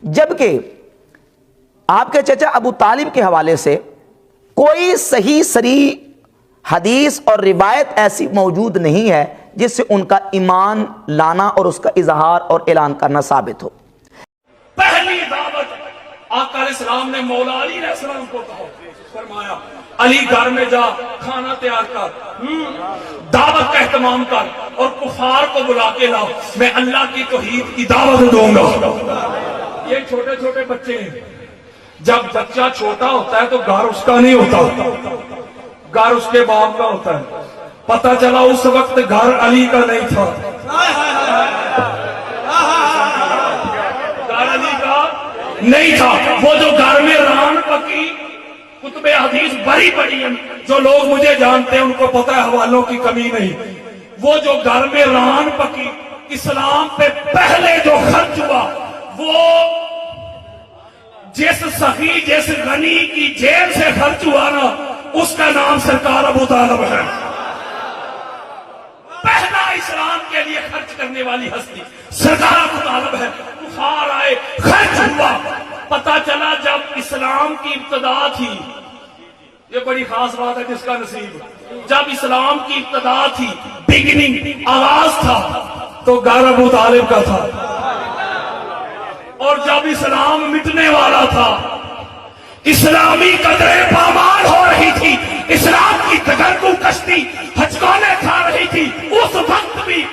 جبکہ آپ کے چچا ابو طالب کے حوالے سے کوئی صحیح صریح حدیث اور روایت ایسی موجود نہیں ہے جس سے ان کا ایمان لانا اور اس کا اظہار اور اعلان کرنا ثابت ہو۔ پہلی دعوت آقا علیہ السلام نے مولا علی علیہ السلام کو کہا، فرمایا علی گھر میں جا، کھانا تیار کر، دعوت کا اہتمام کر اور کفار کو بلا کے لاؤ، میں اللہ کی توحید کی دعوت دوں گا۔ یہ چھوٹے چھوٹے بچے ہیں، جب بچہ چھوٹا ہوتا ہے تو گھر اس کا نہیں ہوتا، گھر اس کے باپ کا ہوتا ہے۔ پتہ چلا اس وقت گھر علی کا نہیں تھا، گھر علی کا نہیں تھا۔ وہ جو گھر میں ران پکی، کتب حدیث بڑی بڑی ہیں، جو لوگ مجھے جانتے ہیں ان کو پتہ ہے حوالوں کی کمی نہیں۔ وہ جو گھر میں ران پکی، اسلام پہ پہلے جو خرچ ہوا، وہ جس سخی جس غنی کی جیب سے خرچ ہوا نا، اس کا نام سرکار ابو طالب ہے۔ پہلا اسلام کے لیے خرچ کرنے والی ہستی سرکار ابو طالب ہے۔ کفار آئے، خرچ ہوا، پتہ چلا جب اسلام کی ابتدا تھی، یہ بڑی خاص بات ہے جس کا نصیب، جب اسلام کی ابتدا تھی، بگننگ، آغاز تھا، تو گھر ابو طالب کا تھا، اور جب اسلام مٹنے والا تھا، اسلامی قدریں پامال ہو رہی تھی، اسلام کی تگرگو کشتی ہچکولے کھا رہی تھی، اس وقت بھی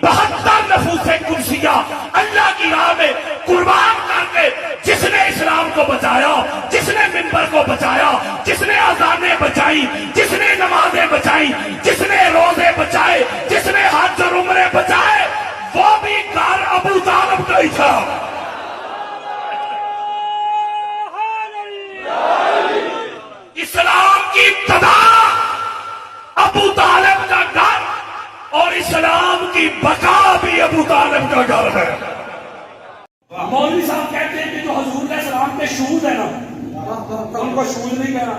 72 نفوس قدسیہ اللہ کی راہ میں قربان کر کے، جس نے اسلام کو بچایا، جس نے منبر کو بچایا، جس نے اذانیں بچائی، جس نے نمازیں بچائی، جس نے روزے بچائے، جس نے حج اور عمرے بچائے، وہ بھی گھر ابو طالب کا ہی تھا۔ اسلام کی ابتدا ابو طالب کا گھر، اور اسلام کی بقا بھی ابو طالب کا گھر ہے۔ مولوی صاحب کہتے ہیں کہ جو حضور علیہ السلام کے شوز ہے نا، ان کو شوز نہیں کہنا،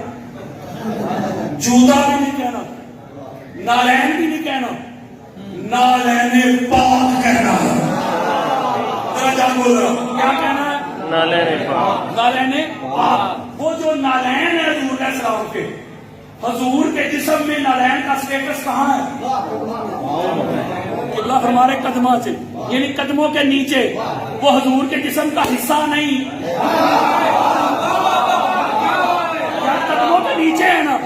جوتا بھی نہیں کہنا، نالین بھی نہیں کہنا، نالین پاک کہنا۔ ذرا جان بول رہا ہوں، کیا کہنا ہے؟ نالین پاک، نالین پاک۔ وہ جو نالین ہے حضور علیہ السلام کے، حضور کے جسم میں نالین کا سٹیٹس کہاں ہے؟ اللہ ہمارے قدمہ سے، یعنی قدموں کے نیچے، وہ حضور کے جسم کا حصہ نہیں، کیا قدموں کے نیچے ہے نا؟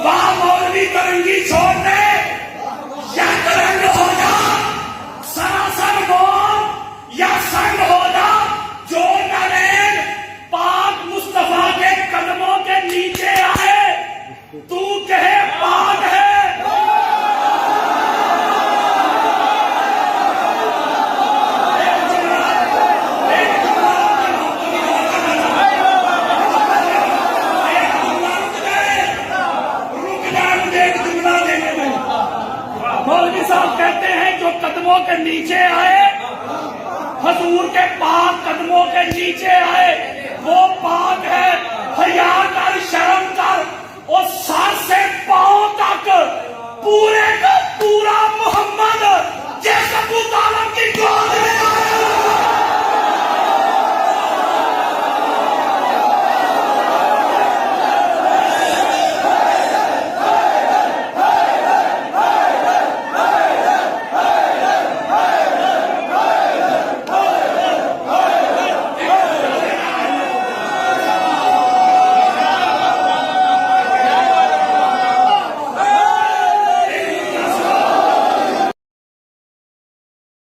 وہاں مولوی کرنگی چھوڑ دے، یا کرنگ ہو جا، سراسر موت یا سنگ ہو جا، جو نالین پاک مصطفیٰ کے قدموں کے نیچے آئے، تو کہے پاک ہے۔ مولوی صاحب کہتے ہیں جو قدموں کے نیچے آئے، حضور کے پاک قدموں کے نیچے آئے، وہ پاک ہے۔ حیا کر، شرم کر، اور سر سے پاؤں تک پورے کا پورا محمد جس ابو طالب کی گود میں آیا۔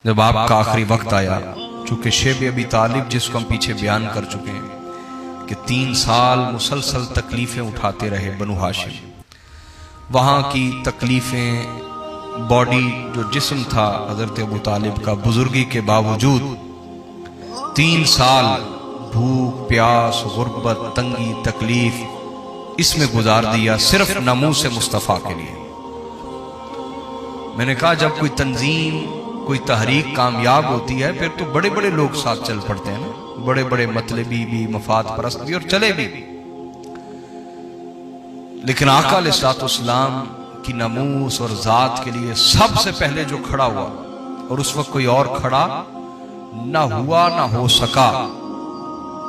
جب آپ کا آخری وقت آیا، چونکہ شیب ابی طالب جس کو ہم پیچھے بیان کر چکے ہیں کہ 3 سال مسلسل تکلیفیں اٹھاتے رہے بنو ہاشم، وہاں کی تکلیفیں، باڈی جو جسم تھا حضرت ابو طالب کا بزرگی کے باوجود 3 سال بھوک پیاس غربت تنگی تکلیف اس میں گزار دیا، صرف ناموس مصطفیٰ کے لیے۔ میں نے کہا جب کوئی تنظیم کوئی تحریک کامیاب ہوتی ہے پھر تو بڑے بڑے لوگ ساتھ چل پڑتے ہیں نا، بڑے بڑے مطلبی بھی، مفاد پرست بھی، اور چلے بھی۔ لیکن آقا علیہ الصلوۃ والسلام کی ناموس اور ذات کے لیے سب سے پہلے جو کھڑا ہوا، اور اس وقت کوئی اور کھڑا نہ ہوا نہ ہو سکا،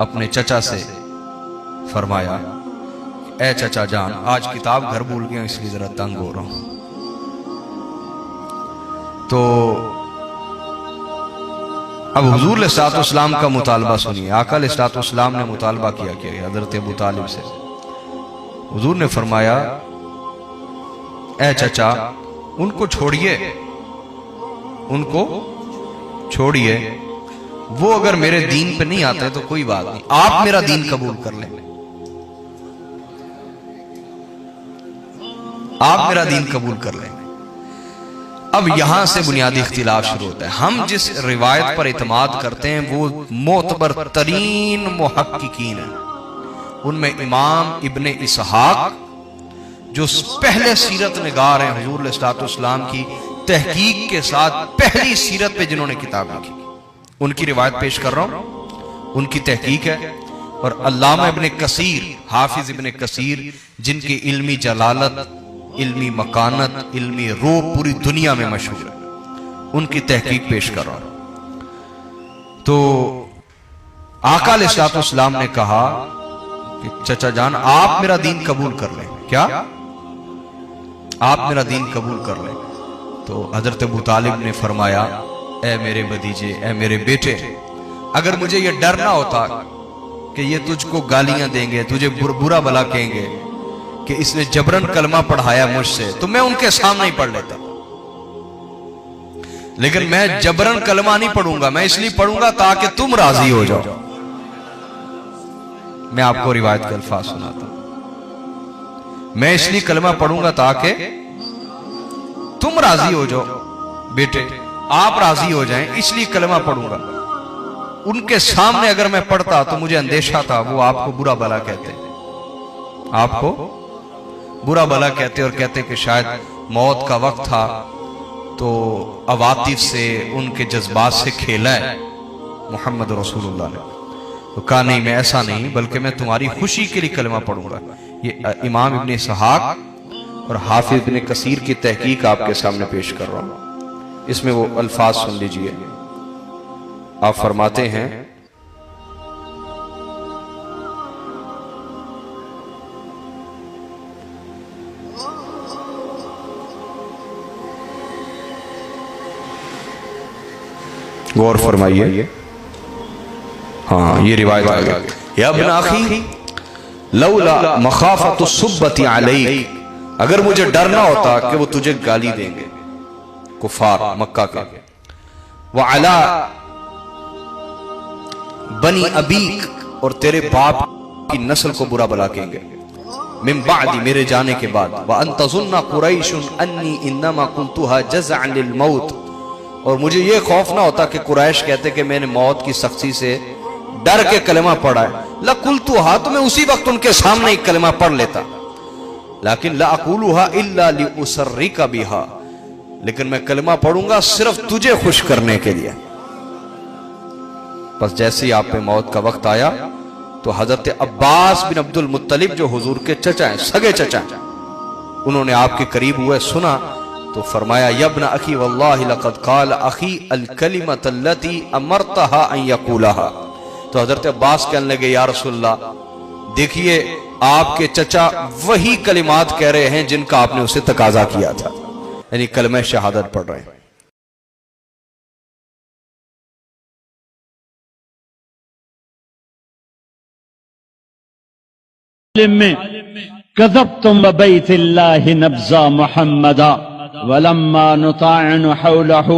اپنے چچا سے فرمایا اے چچا جان آج کتاب گھر بھول گیا اس لیے ذرا تنگ ہو رہا ہوں. تو اب حضور علیہ السلام کا مطالبہ سنیے. آقا علیہ السلام نے مطالبہ کیا کہ حضرت ابو طالب سے. حضور نے فرمایا اے چچا ان کو چھوڑیے، ان کو چھوڑیے، وہ اگر میرے دین پہ نہیں آتے تو کوئی بات نہیں، آپ میرا دین قبول کر لیں، آپ میرا دین قبول کر لیں. اب یہاں سے بنیادی اختلاف شروع ہوتا ہے. ہم جس روایت پر اعتماد کرتے ہیں وہ معتبر ترین محققین ہیں، ان میں امام ابن اسحاق جو پہلے سیرت نگار ہیں، حضور علیہ السلام کی تحقیق کے ساتھ پہلی سیرت پہ جنہوں نے کتاب لکھی، ان کی روایت پیش کر رہا ہوں، ان کی تحقیق ہے. اور علامہ ابن کثیر، حافظ ابن کثیر جن کی علمی جلالت، علمی مکانت، علمی روح پوری دنیا میں مشہور ہے، ان کی تحقیق پیش کر رہا ہوں. تو آقا علیہ السلام نے کہا کہ چچا جان آپ میرا دین قبول کر لیں. کیا آپ میرا دین قبول کر لیں؟ تو حضرت ابو طالب نے فرمایا اے میرے بھتیجے، اے میرے بیٹے، اگر مجھے یہ ڈر نہ ہوتا کہ یہ تجھ کو گالیاں دیں گے، تجھے برا بلا کہیں گے کہ اس نے جبرن کلمہ پڑھایا مجھ سے، تو میں ان کے سامنے ہی پڑھ لیتا. لیکن میں جبرن کلمہ نہیں پڑھوں گا، میں اس لیے پڑھوں گا تاکہ تم راضی ہو جاؤ. میں آپ کو روایت کے الفاظ سناتا ہوں. میں اس لیے کلمہ پڑھوں گا تاکہ تم راضی ہو جاؤ، بیٹے آپ راضی ہو جائیں، اس لیے کلمہ پڑھوں گا. ان کے سامنے اگر میں پڑھتا تو مجھے اندیشہ تھا وہ آپ کو برا بلا کہتے، آپ کو برا بلا کہتے اور کہتے کہ شاید موت کا وقت تھا تو عواطف سے، ان کے جذبات سے کھیلا ہے محمد رسول اللہ نے. تو کہا نہیں میں ایسا نہیں، بلکہ میں تمہاری خوشی کے لیے کلمہ پڑھوں گا. یہ امام ابن اسحاق اور حافظ ابن کثیر کی تحقیق آپ کے سامنے پیش کر رہا ہوں. اس میں وہ الفاظ سن لیجئے. آپ فرماتے ہیں غور فرمائیے، ہاں یہ روایت آ گئی. یا ابن اخی لولا مخافت الصبۃ علیک، اگر مجھے ڈر نہ ہوتا کہ وہ تجھے گالی دیں گے کفار مکہ کے، وعلا بنی ابیک، اور تیرے باپ کی نسل کو برا بلا کہیں گے، من بعد میرے جانے کے بعد، وان تظن قریش انی انما قلتها جزعا للموت، اور مجھے یہ خوف نہ ہوتا کہ قریش کہتے کہ میں نے موت کی سختی سے ڈر کے کلمہ پڑھا ہے، لَقُلْتُهَا، تو میں اسی وقت ان کے سامنے ایک کلمہ پڑھ لیتا، لیکن لَأَقُولُهَا إِلَّا لِأُسَرِّكَ بِهَا، لیکن میں کلمہ پڑھوں گا صرف تجھے خوش کرنے کے لیے. بس جیسے ہی آپ پہ موت کا وقت آیا تو حضرت عباس بن عبد المطلب جو حضور کے چچا ہیں، سگے چچا ہیں، انہوں نے آپ کے قریب ہوئے، سنا تو فرمایا یا ابن اخی واللہ لقد قال اخی الکلمۃ التي امرتها ان يقولها. تو حضرت عباس کہنے لگے یا رسول اللہ دیکھیے آپ کے چچا وہی کلمات کہہ رہے ہیں جن کا آپ نے اسے تقاضا کیا تھا، یعنی کلمہ شہادت پڑھ رہے ہیں. كذبتم ببيت الله نبزا محمدا ولما نطاعن حوله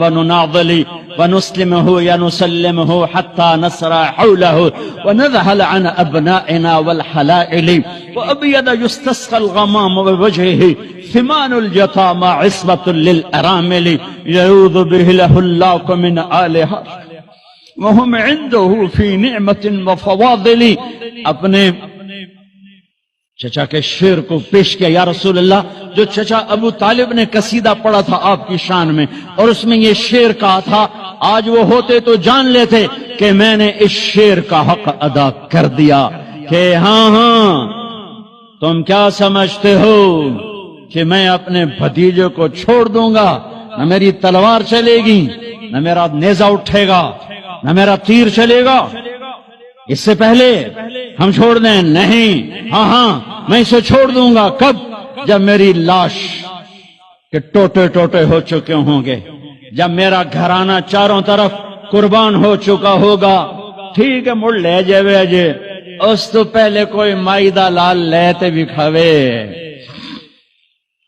ونناضل ونسلمه ينسلمه حتى نسرى حوله ونذهل عن أبنائنا والحلائل وأبيض يستسقى الغمام بوجهه ثمان اليتامى عصبة للأرامل يعوذ به له الله من آلها وهم عنده في نعمة وفواضل. اپنے چچا کے شعر کو پیش کیا، یا رسول اللہ جو چچا ابو طالب نے قصیدہ پڑھا تھا آپ کی شان میں، اور اس میں یہ شعر کہا تھا، آج وہ ہوتے تو جان لیتے کہ میں نے اس شعر کا حق ادا کر دیا. کہ ہاں تم کیا سمجھتے ہو کہ میں اپنے بھتیجے کو چھوڑ دوں گا؟ نہ میری تلوار چلے گی، نہ میرا نیزہ اٹھے گا، نہ میرا تیر چلے گا. اس سے پہلے ہم چھوڑ دیں؟ نہیں، ہاں میں اسے چھوڑ دوں گا کب؟ جب میری لاش کے ٹوٹے ٹوٹے ہو چکے ہوں گے، جب میرا گھرانہ چاروں طرف قربان ہو چکا ہوگا۔ ٹھیک ہے مڑ لے جائے جے، اس تو پہلے کوئی مائدہ لال لیتے بھی کھوے۔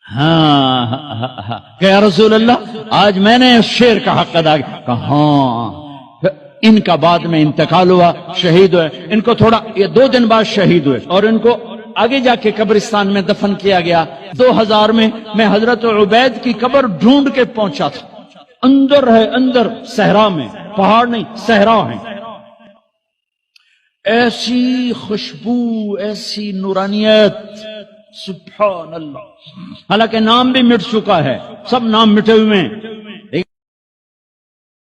ہاں کہ یا رسول اللہ آج میں نے اس شیر کا حق ادا کیا؟ کہا ہاں۔ ان کا بعد میں انتقال ہوا، شہید ہوئے، ان کو تھوڑا یہ 2 دن بعد شہید ہوئے، اور ان کو آگے جا کے قبرستان میں دفن کیا گیا۔ 2000 میں حضرت عبید کی قبر ڈھونڈ کے پہنچا تھا، اندر ہے، اندر صحرا میں، پہاڑ نہیں صحرا ہے۔ ایسی خوشبو، ایسی نورانیت، سبحان اللہ۔ حالانکہ نام بھی مٹ چکا ہے، سب نام مٹے ہوئے ہیں،